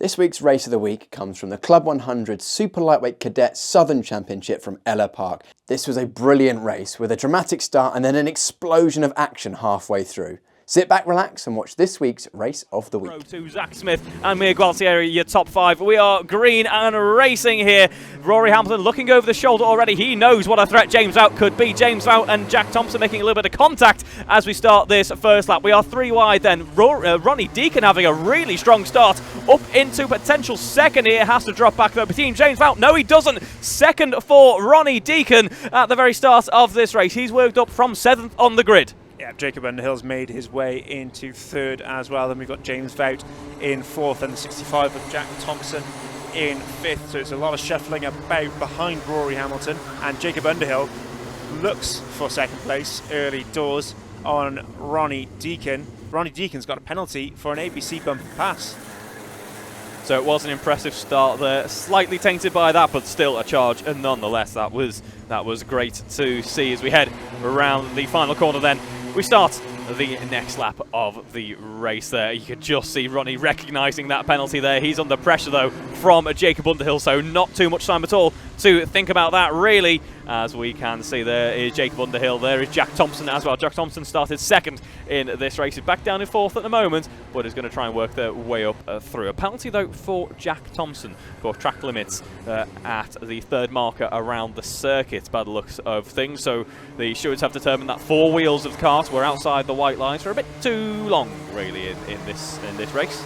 This week's Race of the Week comes from the Club 100 Super Lightweight Cadet Southern Championship from Ellough Park. This was a brilliant race with a dramatic start and then an explosion of action halfway through. Sit back, relax and watch this week's Race of the Week. To Zach Smith and Mia Gualtieri, your top five. We are green and racing here. Rory Hamilton looking over the shoulder already. He knows what a threat James Vout could be. James Vout and Jack Thompson making a little bit of contact as we start this first lap. We are three wide then. Ronnie Deacon having a really strong start up into potential second here. Has to drop back though between James Vout. No, he doesn't. Second for Ronnie Deacon at the very start of this race. He's worked up from 7th on the grid. Yeah, Jacob Underhill's made his way into 3rd as well. Then we've got James Vout in 4th and the 65 of Jack Thompson in 5th. So it's a lot of shuffling about behind Rory Hamilton. And Jacob Underhill looks for 2nd place early doors on Ronnie Deacon. Ronnie Deacon's got a penalty for an ABC bumper pass. So it was an impressive start there, slightly tainted by that, but still a charge, and nonetheless that was great to see as we head around the final corner. Then we start the next lap of the race there. You could just see Ronnie recognising that penalty there. He's under pressure though from Jacob Underhill, so not too much time at all to think about that really. As we can see, there is Jacob Underhill, there is Jack Thompson as well. Jack Thompson started 2nd in this race. He's back down in 4th at the moment, but is going to try and work their way up through. A penalty though for Jack Thompson for track limits at the 3rd marker around the circuit by the looks of things. So the stewards have determined that 4 wheels of the cars were outside the white lines for a bit too long really in this race.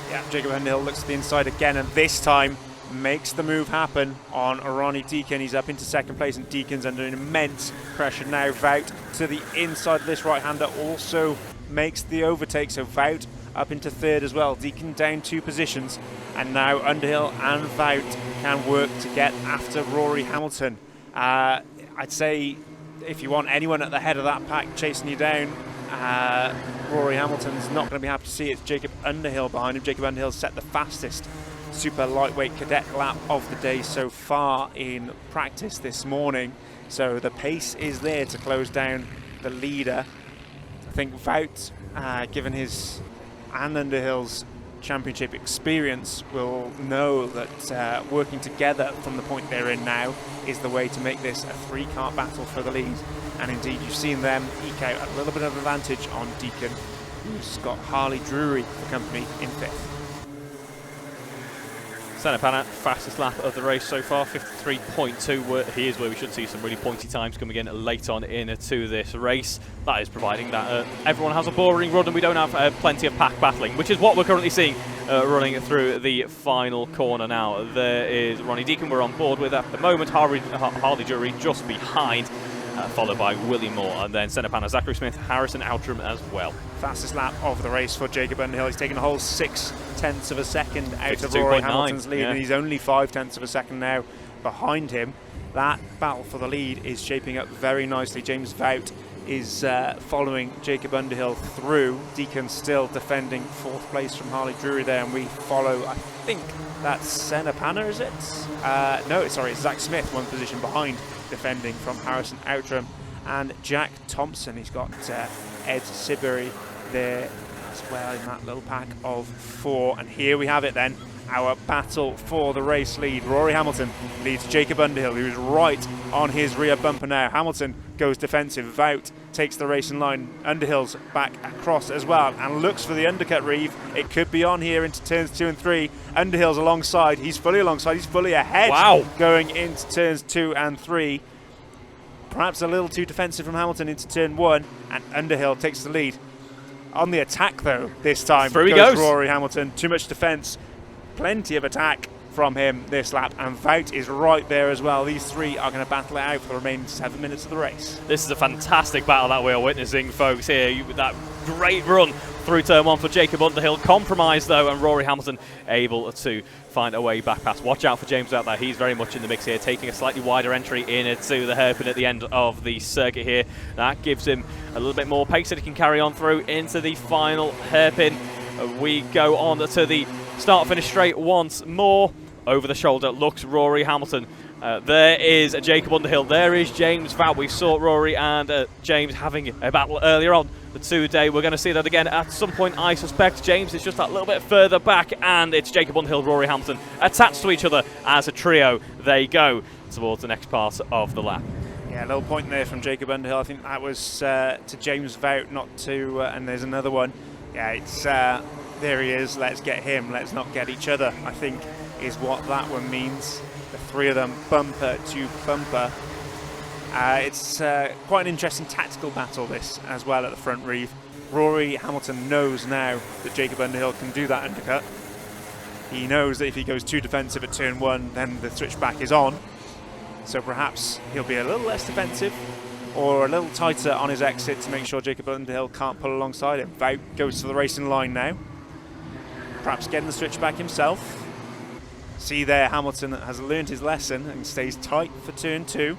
Yeah, Jacob Underhill looks to the inside again, and this time makes the move happen on Ronnie Deacon. He's up into 2nd place, and Deacon's under immense pressure now. Vout to the inside of this right-hander also makes the overtake, so Vout up into 3rd as well. Deacon down 2 positions, and now Underhill and Vout can work to get after Rory Hamilton. I'd say if you want anyone at the head of that pack chasing you down, Rory Hamilton's not going to be happy to see it. It's Jacob Underhill behind him. Jacob Underhill set the fastest super lightweight cadet lap of the day so far in practice this morning, so the pace is there to close down the leader. I think Vout, given his and Underhill's championship experience, will know that working together from the point they're in now is the way to make this a 3-car battle for the lead. And indeed you've seen them eke out a little bit of advantage on Deacon, who's got Harley Drury for company in 5th. Senna Panna, fastest lap of the race so far, 53.2. Here's where we should see some really pointy times coming in late on into this race. That is providing that everyone has a boring run and we don't have plenty of pack battling, which is what we're currently seeing running through the final corner now. There is Ronnie Deacon we're on board with at the moment, Harley Drury just behind, followed by Willie Moore, and then Senna Panna, Zachary Smith, Harrison Outram as well. Fastest lap of the race for Jacob Underhill. He's taken a whole 0.6 of a second out of Rory Hamilton's lead, and he's only 0.5 of a second now behind him. That battle for the lead is shaping up very nicely. James Vout is following Jacob Underhill through. Deacon still defending 4th place from Harley Drury there, and we follow, I think that's Senna Panna, is it? No, sorry, it's Zach Smith, 1 position behind, defending from Harrison Outram and Jack Thompson. He's got Ed Sibury there as well in that little pack of 4. And here we have it then, our battle for the race lead. Rory Hamilton leads Jacob Underhill, who's right on his rear bumper now. Hamilton goes defensive. Vout takes the racing line. Underhill's back across as well and looks for the undercut reeve. It could be on here into turns 2 and 3. Underhill's alongside. He's fully alongside. He's fully ahead. Wow. Going into turns 2 and 3. Perhaps a little too defensive from Hamilton into turn 1, and Underhill takes the lead. On the attack though, this time goes Rory Hamilton. Too much defence, plenty of attack from him this lap, and Vout is right there as well. These 3 are going to battle it out for the remaining 7 minutes of the race. This is a fantastic battle that we're witnessing, folks, here. That great run through turn 1 for Jacob Underhill. Compromised though, and Rory Hamilton able to find a way back past. Watch out for James out there. He's very much in the mix here, taking a slightly wider entry into the hairpin at the end of the circuit here. That gives him a little bit more pace that he can carry on through into the final hairpin. We go on to the start-finish straight once more. Over the shoulder looks Rory Hamilton There is Jacob Underhill. There is James Vout. We saw Rory and James having a battle earlier on today. We're going to see that again at some point, I suspect. James is just that little bit further back, and it's Jacob Underhill, Rory Hamilton attached to each other as a trio. They go towards the next part of the lap. Yeah, a little point there from Jacob Underhill. I think that was to James Vout, not to, and there's another one. Yeah, it's there he is. Let's get him. Let's not get each other, I think, is what that one means. The three of them bumper to bumper. It's quite an interesting tactical battle, this, as well, at the front, Reeve. Rory Hamilton knows now that Jacob Underhill can do that undercut. He knows that if he goes too defensive at turn 1, then the switchback is on. So perhaps he'll be a little less defensive or a little tighter on his exit to make sure Jacob Underhill can't pull alongside him. Vout goes to the racing line now. Perhaps getting the switchback himself. See there, Hamilton has learned his lesson and stays tight for turn 2.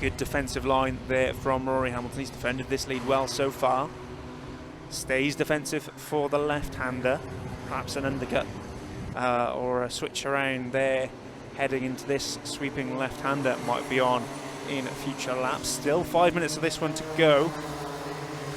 Good defensive line there from Rory Hamilton. He's defended this lead well so far. Stays defensive for the left-hander. Perhaps an undercut or a switch around there heading into this sweeping left-hander might be on in future laps. Still 5 minutes of this one to go.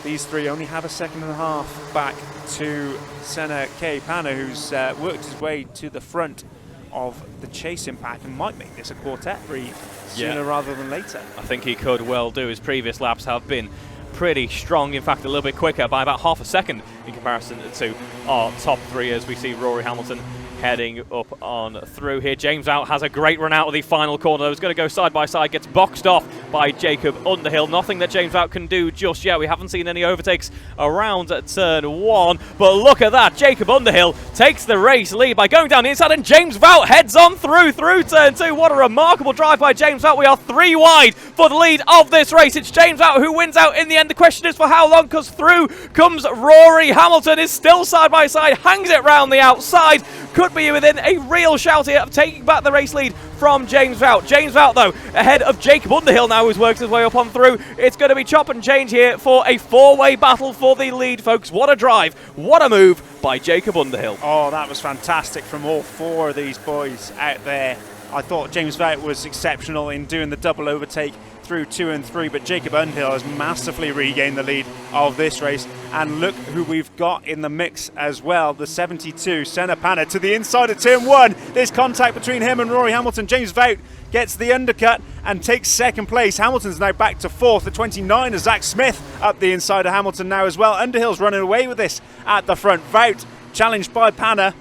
These three only have a second and a half back to Senna K. Panna, who's worked his way to the front of the chasing pack and might make this a quartet Reeve sooner rather than later. I think he could well do. His previous laps have been pretty strong, in fact a little bit quicker by about half a second in comparison to our top three, as we see Rory Hamilton heading up on through here. James Vout has a great run out of the final corner. He's going to go side by side, gets boxed off by Jacob Underhill. Nothing that James Vout can do just yet. We haven't seen any overtakes around turn 1, but look at that. Jacob Underhill takes the race lead by going down the inside, and James Vout heads on through turn 2. What a remarkable drive by James Vout. We are 3 wide for the lead of this race. It's James Vout who wins out in the end. The question is for how long, because through comes Rory Hamilton, is still side by side, hangs it round the outside. Could be within a real shout here of taking back the race lead from James Vout. James Vout, though, ahead of Jacob Underhill now, who's worked his way up on through. It's going to be chop and change here for a 4-way battle for the lead, folks. What a drive, what a move by Jacob Underhill. Oh, that was fantastic from all 4 of these boys out there. I thought James Vout was exceptional in doing the double overtake through 2 and 3, but Jacob Underhill has massively regained the lead of this race. And look who we've got in the mix as well, the 72, Senna Panna, to the inside of turn 1. There's contact between him and Rory Hamilton. James Vout gets the undercut and takes second place. Hamilton's now back to 4th. The 29 is Zach Smith up the inside of Hamilton now as well. Underhill's running away with this at the front. Vout challenged by Panna.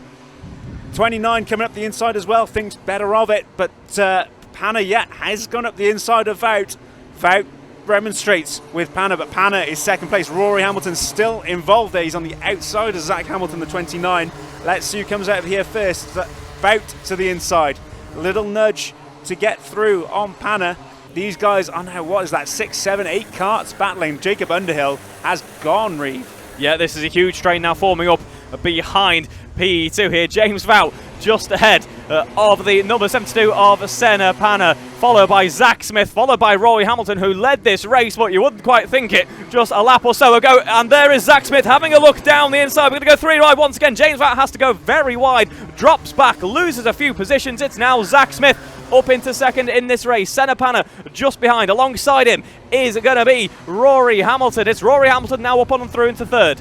29 coming up the inside as well, thinks better of it, but Panna has gone up the inside of Vout. Vout remonstrates with Panna, but Panna is second place. Rory Hamilton's still involved there. He's on the outside of Zach Hamilton, the 29. Let's see who comes out of here first. Vout to the inside. Little nudge to get through on Panna. These guys are now, what is that, 6, 7, 8 carts battling. Jacob Underhill has gone, Reeve. Yeah, this is a huge train now forming up behind P2 here. James Vout just ahead of the number 72 of Senna Panna, followed by Zach Smith, followed by Rory Hamilton, who led this race, but you wouldn't quite think it just a lap or so ago. And there is Zach Smith having a look down the inside. We're going to go 3 wide once again. James Vout has to go very wide, drops back, loses a few positions. It's now Zach Smith up into second in this race. Senna Panna just behind. Alongside him is going to be Rory Hamilton. It's Rory Hamilton now up on and through into third.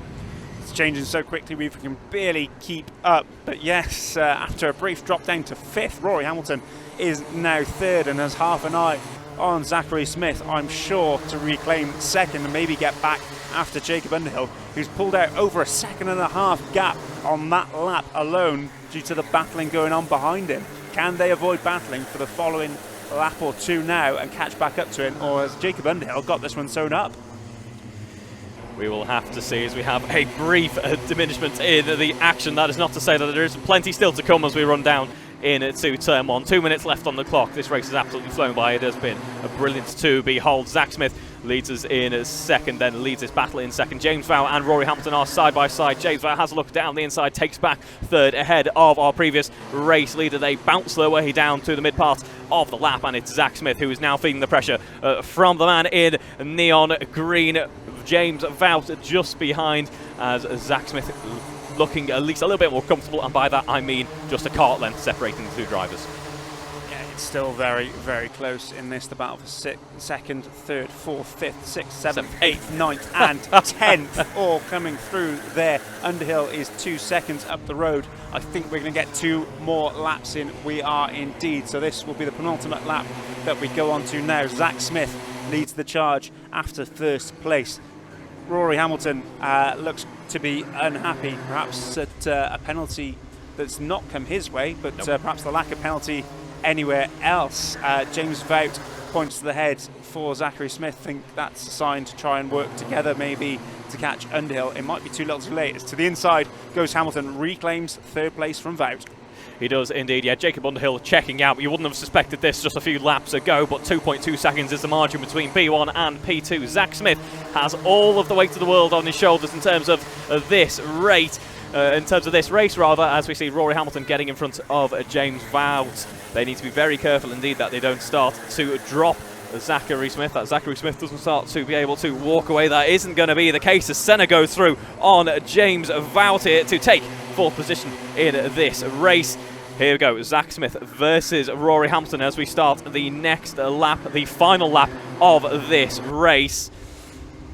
Changing so quickly we can barely keep up, but yes, after a brief drop down to 5th, Rory Hamilton is now 3rd and has half an eye on Zachary Smith, I'm sure, to reclaim 2nd and maybe get back after Jacob Underhill, who's pulled out over a 1.5 second gap on that lap alone due to the battling going on behind him. Can they avoid battling for the following lap or 2 now and catch back up to him, or has Jacob Underhill got this one sewn up? We will have to see, as we have a brief diminishment in the action. That is not to say that there is plenty still to come as we run down into turn 1. 2 minutes left on the clock. This race has absolutely flown by. It has been a brilliant to behold. Zach Smith leads us in second, then leads this battle in second. James Vout and Rory Hamilton are side by side. James Vout has a look down the inside, takes back third ahead of our previous race leader. They bounce their way down to the mid part of the lap, and it's Zach Smith who is now feeling the pressure from the man in neon green. James Vout just behind as Zach Smith looking at least a little bit more comfortable, and by that I mean just a kart length separating the two drivers. It's still very, very close in this. The battle for second, third, fourth, fifth, sixth, seventh, eighth, ninth, and 10th all coming through there. Underhill is 2 seconds up the road. I think we're going to get 2 more laps in. We are indeed. So this will be the penultimate lap that we go on to now. Zach Smith leads the charge after first place. Rory Hamilton looks to be unhappy, perhaps at a penalty that's not come his way, but perhaps the lack of penalty anywhere else. James Vout points to the head for Zachary Smith. Think that's a sign to try and work together, maybe to catch Underhill. It might be too little too late. As to the inside goes Hamilton, reclaims third place from Vout. He does indeed, yeah. Jacob Underhill checking out. You wouldn't have suspected this just a few laps ago, but 2.2 seconds is the margin between P1 and P2. Zach Smith has all of the weight of the world on his shoulders in terms of this race. As we see Rory Hamilton getting in front of James Vout. They need to be very careful indeed that they don't start to drop Zachary Smith. That Zachary Smith doesn't start to be able to walk away. That isn't going to be the case as Senna goes through on James Vout here to take fourth position in this race. Here we go, Zach Smith versus Rory Hamilton as we start the next lap, the final lap of this race.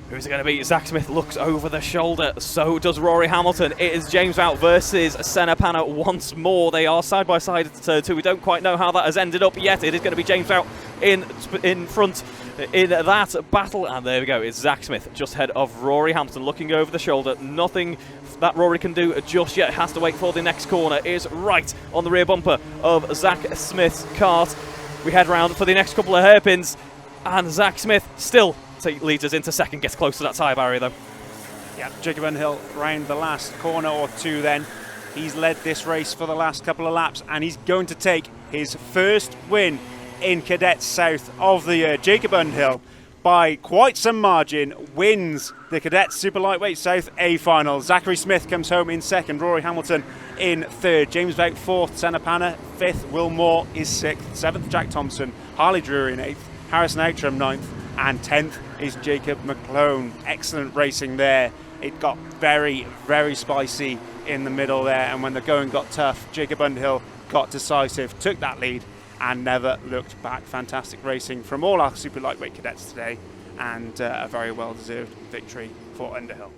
Who's it going to be? Zach Smith looks over the shoulder. So does Rory Hamilton. It is James Vout versus Senna Panna once more. They are side by side at turn 2. We don't quite know how that has ended up yet. It is going to be James Vout in front in that battle. And there we go. It's Zach Smith just ahead of Rory Hamilton looking over the shoulder. Nothing that Rory can do just yet. Has to wait for the next corner. Is right on the rear bumper of Zach Smith's kart. We head round for the next couple of hairpins. And Zach Smith still leads us into second, gets close to that tyre barrier though. Yeah, Jacob Underhill round the last corner or two then. He's led this race for the last couple of laps and he's going to take his first win in Cadet South of the year. Jacob Underhill, by quite some margin, wins the Cadet Super Lightweight South A final. Zachary Smith comes home in second, Rory Hamilton in third, James Vout fourth, Senna Panna fifth, Will Moore is sixth, seventh Jack Thompson, Harley Drury in eighth, Harrison Outram ninth, and 10th is Jacob McClone. Excellent racing there. It got very, very spicy in the middle there, and when the going got tough, Jacob Underhill got decisive, took that lead, and never looked back. Fantastic racing from all our super lightweight cadets today, and a very well-deserved victory for Underhill.